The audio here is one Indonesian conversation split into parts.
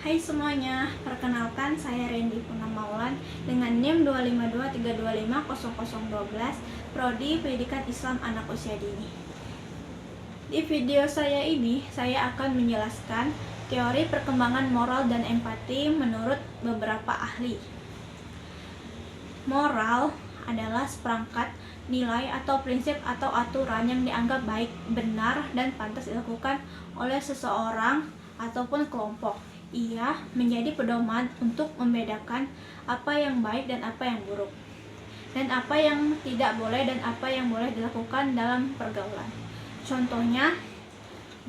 Hai semuanya, perkenalkan saya Randy Purnamaulan dengan NIM 25232500012, Prodi Pendidikan Islam Anak Usia Dini. Di video saya ini, saya akan menjelaskan teori perkembangan moral dan empati menurut beberapa ahli. Moral adalah seperangkat nilai atau prinsip atau aturan yang dianggap baik, benar, dan pantas dilakukan oleh seseorang ataupun kelompok. Ia menjadi pedoman untuk membedakan apa yang baik dan apa yang buruk, dan apa yang tidak boleh dan apa yang boleh dilakukan dalam pergaulan. Contohnya,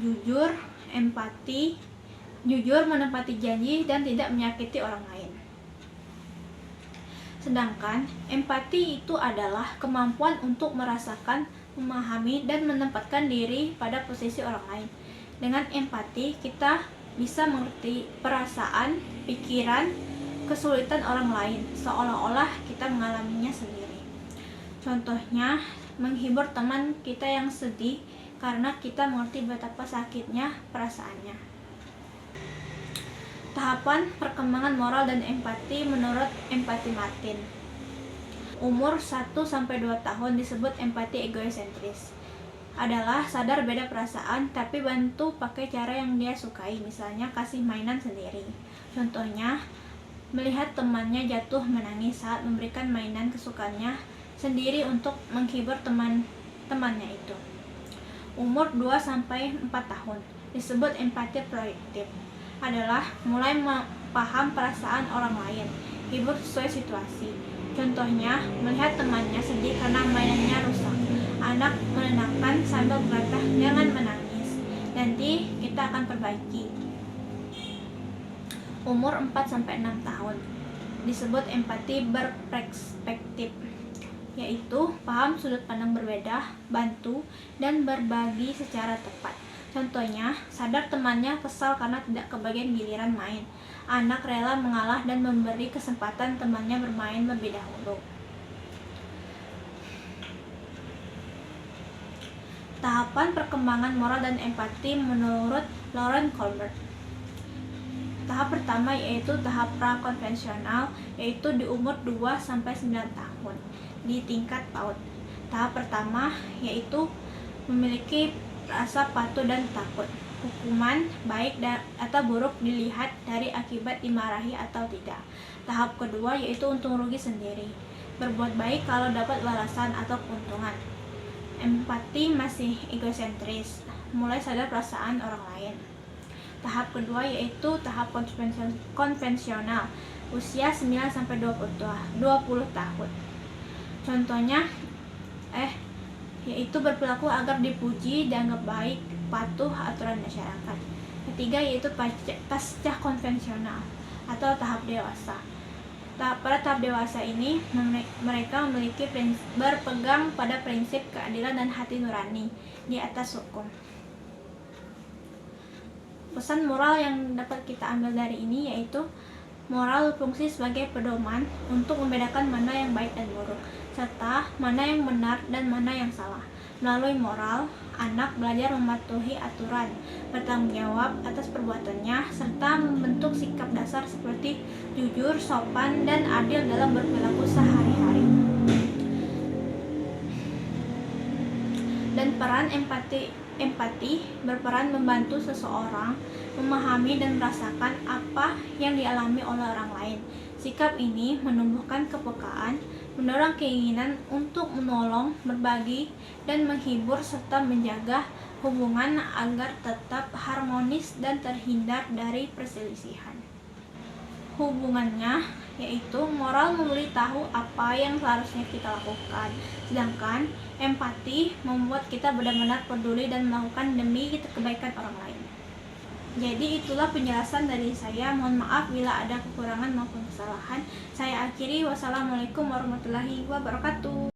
jujur, empati, jujur menepati janji dan tidak menyakiti orang lain. Sedangkan empati itu adalah kemampuan untuk merasakan, memahami, dan menempatkan diri pada posisi orang lain. Dengan empati, kita bisa mengerti perasaan, pikiran, kesulitan orang lain, seolah-olah kita mengalaminya sendiri. Contohnya, menghibur teman kita yang sedih karena kita mengerti betapa sakitnya perasaannya. Tahapan perkembangan moral dan empati menurut Empathy Martin. Umur 1-2 tahun disebut empati egosentris. Adalah sadar beda perasaan tapi bantu pakai cara yang dia sukai, misalnya kasih mainan sendiri. Contohnya, melihat temannya jatuh menangis saat memberikan mainan kesukaannya sendiri untuk menghibur temannya itu. Umur 2-4 tahun disebut empati proaktif. Adalah mulai paham perasaan orang lain, hibur sesuai situasi. Contohnya, melihat temannya sedih karena mainannya rusak. Anak menenangkan sambil berkata, "Jangan menangis, nanti kita akan perbaiki." Umur 4-6 tahun disebut empati berperspektif, yaitu paham sudut pandang berbeda, bantu, dan berbagi secara tepat. Contohnya, sadar temannya kesal karena tidak kebagian giliran main. Anak rela mengalah dan memberi kesempatan temannya bermain lebih dahulu. Tahapan perkembangan moral dan empati menurut Lauren Colbert. Tahap pertama yaitu tahap prakonvensional, yaitu di umur 2-9 tahun di tingkat PAUD. Tahap pertama yaitu memiliki rasa patuh dan takut. Hukuman baik atau buruk dilihat dari akibat dimarahi atau tidak. Tahap kedua yaitu untung rugi sendiri. Berbuat baik kalau dapat balasan atau keuntungan. Empati masih egosentris, mulai sadar perasaan orang lain. Tahap kedua yaitu tahap konvensional, usia 9-20 tahun. Contohnya, yaitu berperilaku agar dipuji, dianggap baik, patuh aturan masyarakat. Ketiga yaitu pasca konvensional atau tahap dewasa. Pada tahap dewasa ini, mereka berpegang pada prinsip keadilan dan hati nurani di atas hukum. Pesan moral yang dapat kita ambil dari ini yaitu moral berfungsi sebagai pedoman untuk membedakan mana yang baik dan buruk, serta mana yang benar dan mana yang salah. Melalui moral, anak belajar mematuhi aturan, bertanggung jawab atas perbuatannya, serta membentuk sikap dasar seperti jujur, sopan, dan adil dalam berperilaku sehari-hari. Dan peran empati berperan membantu seseorang memahami dan merasakan apa yang dialami oleh orang lain. Sikap ini menumbuhkan kepekaan, mendorong keinginan untuk menolong, berbagi, dan menghibur serta menjaga hubungan agar tetap harmonis dan terhindar dari perselisihan. Hubungannya yaitu moral memberitahu apa yang seharusnya kita lakukan, sedangkan empati membuat kita benar-benar peduli dan melakukan demi kebaikan orang lain. Jadi itulah penjelasan dari saya. Mohon maaf bila ada kekurangan maupun kesalahan. Saya akhiri. Wassalamualaikum warahmatullahi wabarakatuh.